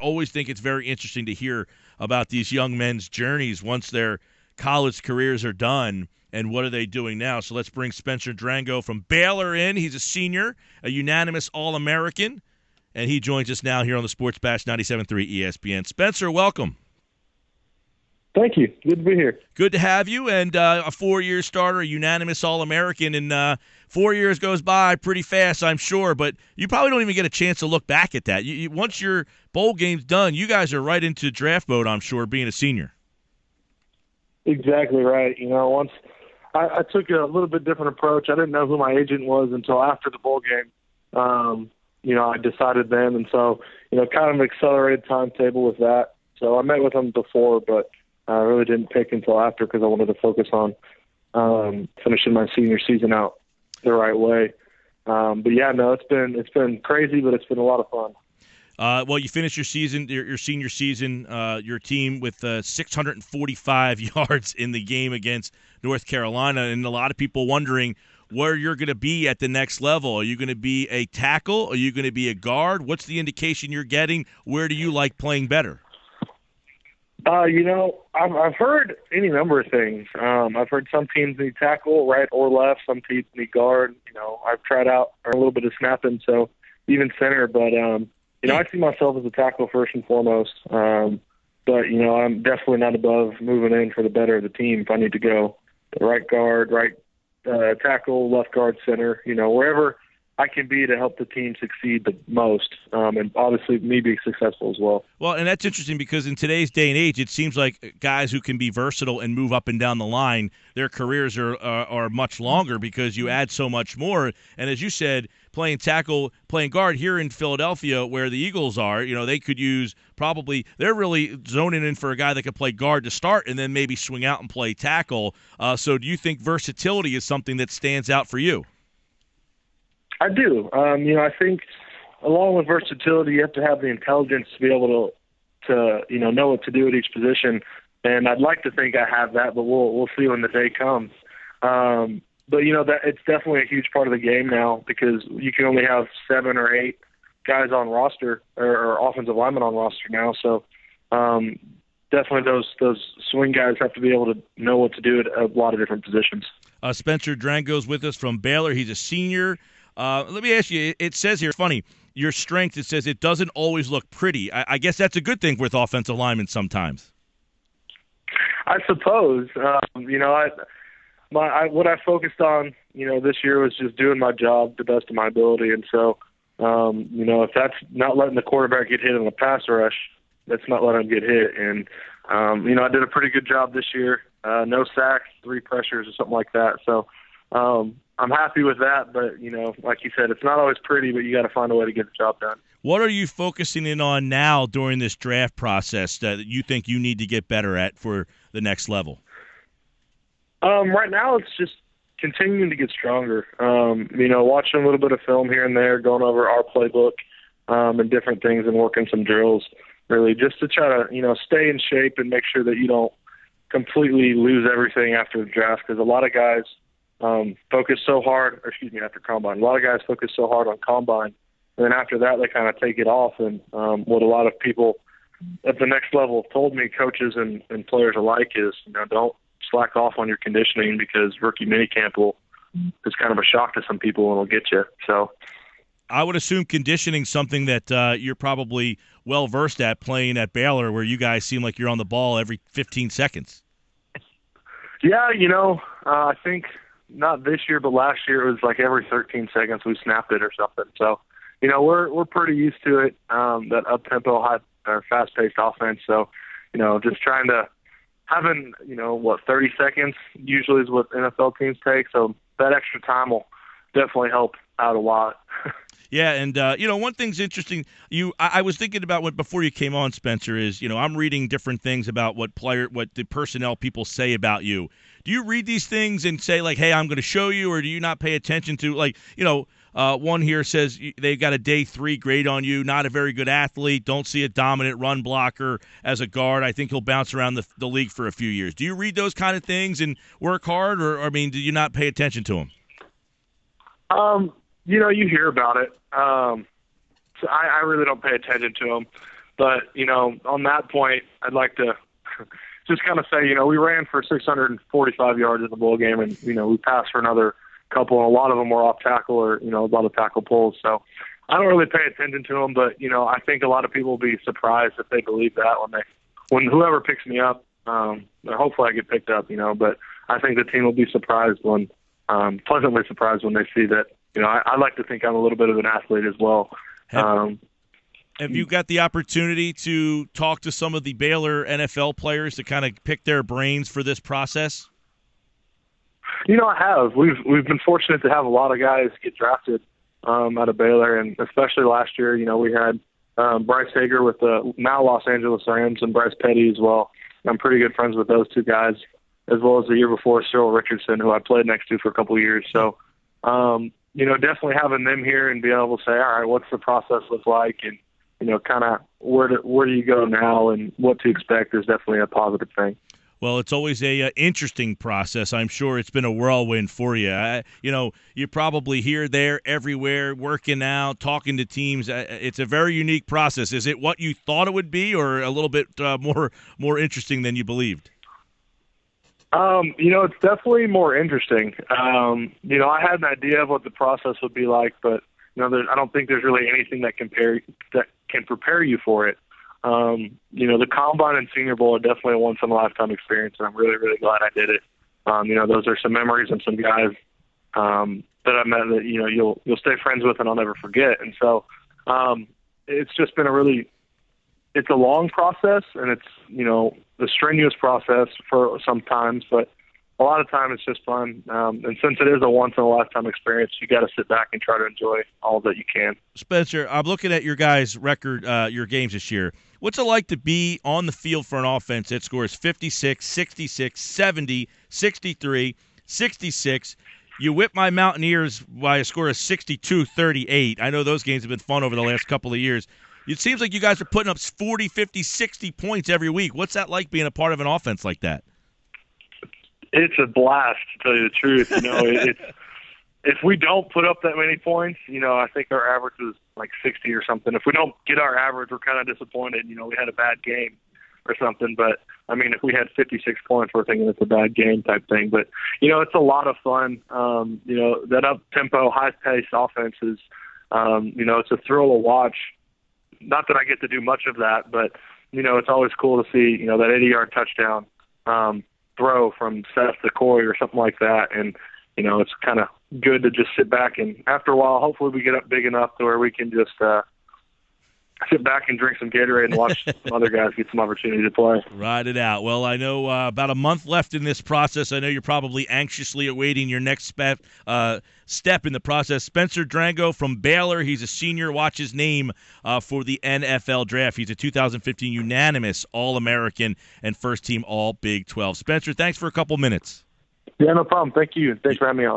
always think it's very interesting to hear about these young men's journeys once their college careers are done and what are they doing now. So let's bring Spencer Drango from Baylor in. He's a senior, a unanimous All-American, and he joins us now here on the Sports Bash 97.3 ESPN. Spencer, welcome. Thank you. Good to be here. Good to have you, and a 4-year starter, a unanimous All-American, and 4 years goes by pretty fast, I'm sure, but you probably don't even get a chance to look back at that. Once your bowl game's done, you guys are right into draft mode, I'm sure, being a senior. Exactly right. Once I took a little bit different approach. I didn't know who my agent was until after the bowl game. I decided then, and so, kind of an accelerated timetable with that. So I met with him before, but I really didn't pick until after because I wanted to focus on finishing my senior season out the right way. But yeah, no, it's been crazy, but it's been a lot of fun. Well, you finished your season, your senior season, your team with 645 yards in the game against North Carolina, and a lot of people wondering where you're going to be at the next level. Are you going to be a tackle? Are you going to be a guard? What's the indication you're getting? Where do you like playing better? I've heard any number of things. I've heard some teams need tackle, right or left. Some teams need guard. I've tried out a little bit of snapping, so even center. But, I see myself as a tackle first and foremost. But, I'm definitely not above moving in for the better of the team if I need to go. The right guard, right tackle, left guard, center, wherever I can be to help the team succeed the most, and obviously me be successful as well. Well, and that's interesting because in today's day and age, it seems like guys who can be versatile and move up and down the line, their careers are much longer because you add so much more. And as you said, playing tackle, playing guard here in Philadelphia where the Eagles are, they could use they're really zoning in for a guy that could play guard to start and then maybe swing out and play tackle. So do you think versatility is something that stands out for you? I do. I think along with versatility, you have to have the intelligence to be able to know what to do at each position. And I'd like to think I have that, but we'll see when the day comes. But that it's definitely a huge part of the game now because you can only have 7 or 8 guys on roster or offensive linemen on roster now. So definitely those swing guys have to be able to know what to do at a lot of different positions. Spencer Drango's with us from Baylor. He's a senior. Let me ask you, it says here, it's funny, your strength, it says it doesn't always look pretty. I guess that's a good thing with offensive linemen sometimes. I suppose. What I focused on, this year was just doing my job the best of my ability. And so, if that's not letting the quarterback get hit in the pass rush, that's not letting him get hit. And, I did a pretty good job this year. No sacks, 3 pressures or something like that. So, I'm happy with that, but, like you said, it's not always pretty, but you got to find a way to get the job done. What are you focusing in on now during this draft process that you think you need to get better at for the next level? Right now it's just continuing to get stronger. Watching a little bit of film here and there, going over our playbook and different things and working some drills, really, just to try to, stay in shape and make sure that you don't completely lose everything after the draft because a lot of guys – focus so hard, after combine. A lot of guys focus so hard on combine, and then after that, they kind of take it off. And what a lot of people at the next level have told me, coaches and players alike, is don't slack off on your conditioning because rookie minicamp is kind of a shock to some people and will get you. So, I would assume conditioning something that you're probably well versed at playing at Baylor, where you guys seem like you're on the ball every 15 seconds. Yeah, I think. Not this year, but last year it was like every 13 seconds we snapped it or something. So, we're pretty used to it, that up-tempo, high or fast-paced offense. So, just trying to having, 30 seconds usually is what NFL teams take. So that extra time will definitely help out a lot. Yeah, and one thing's interesting. I was thinking about before you came on, Spencer. Is I'm reading different things about what the personnel people say about you. Do you read these things and say like, "Hey, I'm going to show you," or do you not pay attention to one here says they got a day 3 grade on you, not a very good athlete, don't see a dominant run blocker as a guard. I think he'll bounce around the league for a few years. Do you read those kind of things and work hard, or do you not pay attention to them? You hear about it. So I really don't pay attention to them. But, on that point, I'd like to just kind of say, we ran for 645 yards in the bowl game, and, we passed for another couple, and a lot of them were off tackle or, a lot of tackle pulls. So I don't really pay attention to them, but, I think a lot of people will be surprised if they believe that when whoever picks me up, hopefully I get picked up, but I think the team will be surprised pleasantly surprised when they see that, I like to think I'm a little bit of an athlete as well. Have you got the opportunity to talk to some of the Baylor NFL players to kind of pick their brains for this process? I have. We've been fortunate to have a lot of guys get drafted out of Baylor, and especially last year, we had Bryce Hager with the now Los Angeles Rams and Bryce Petty as well. I'm pretty good friends with those two guys, as well as the year before, Cyril Richardson, who I played next to for a couple of years. So, definitely having them here and being able to say, all right, what's the process look like, and kind of where do you go now and what to expect is definitely a positive thing. Well, it's always a interesting process. I'm sure it's been a whirlwind for you. You're probably here, there, everywhere, working out, talking to teams. It's a very unique process. Is it what you thought it would be, or a little bit more interesting than you believed? It's definitely more interesting. I had an idea of what the process would be like, but I don't think there's really anything that can prepare you for it. The Combine and Senior Bowl are definitely a once-in-a-lifetime experience, and I'm really, really glad I did it. Those are some memories and some guys that I met that you'll stay friends with and I'll never forget. And so it's just been it's a long process, and it's a strenuous process for sometimes, but a lot of time it's just fun. And since it is a once-in-a-lifetime experience, you got to sit back and try to enjoy all that you can. Spencer, I'm looking at your guys' record, your games this year. What's it like to be on the field for an offense that scores 56, 66, 70, 63, 66? You whip my Mountaineers by a score of 62-38. I know those games have been fun over the last couple of years. It seems like you guys are putting up 40, 50, 60 points every week. What's that like being a part of an offense like that? It's a blast, to tell you the truth. If we don't put up that many points, I think our average is like 60 or something. If we don't get our average, we're kind of disappointed. We had a bad game or something. But, if we had 56 points, we're thinking it's a bad game type thing. But, it's a lot of fun. That up-tempo, high-paced offense is, it's a thrill to watch. Not that I get to do much of that, but, it's always cool to see, that 80-yard touchdown throw from Seth to Corey or something like that. And, it's kind of good to just sit back, and after a while, hopefully we get up big enough to where we can just sit back and drink some Gatorade and watch some other guys get some opportunity to play. Ride it out. Well, I know about a month left in this process. I know you're probably anxiously awaiting your next step in the process. Spencer Drango from Baylor. He's a senior. Watch his name for the NFL draft. He's a 2015 unanimous All-American and first-team All-Big 12. Spencer, thanks for a couple minutes. Yeah, no problem. Thank you. Thanks for having me on.